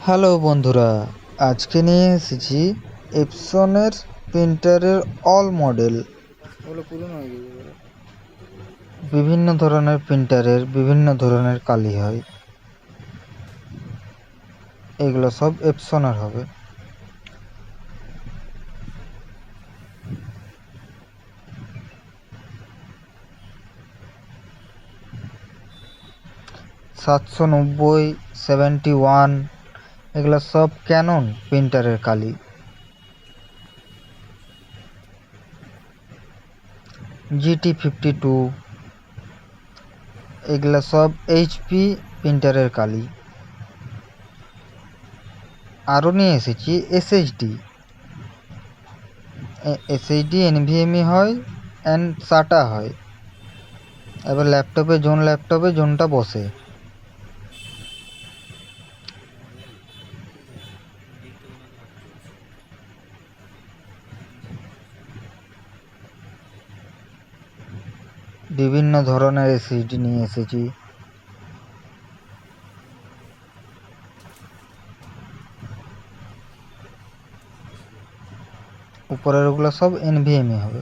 Hello বন্ধুরা, আজকে নিয়ে এসেছি এপসনের প্রিন্টারের অল মডেল। বিভিন্ন ধরনের প্রিন্টারের বিভিন্ন ধরনের কালি হয়, এগুলো সব এপসনের হবে। সাতশো নব্বই, 71, এগুলো সব ক্যানন প্রিন্টারের কালি। GT52, এগুলো সব HP প্রিন্টারের কালি। আরও নিয়ে এসেছি SSD NVMe হয় অ্যান্ড SATA হয়। এবার ল্যাপটপে জোনটা বসে। বিভিন্ন ধরনের SSD নিয়ে এসেছি। উপরের ওগুলো সব NVMe হবে।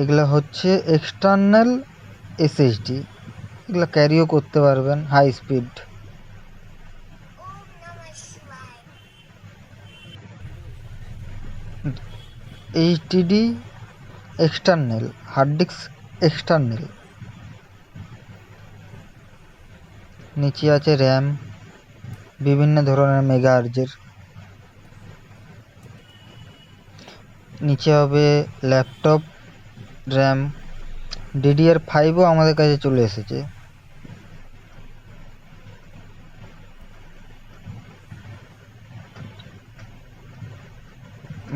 এগুলো হচ্ছে এক্সটার্নাল SSD, এগুলো ক্যারিও করতে পারবেন high speed. HDD external, hard disk external. নিচে আছে র্যাম, বিভিন্ন ধরনের মেগাহার্জের। নিচে হবে ল্যাপটপ র্যাম। DDR5ও আমাদের কাছে চলে এসেছে।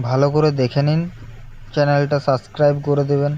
ভালো করে দেখে নিন, চ্যানেলটা সাবস্ক্রাইব করে দেবেন।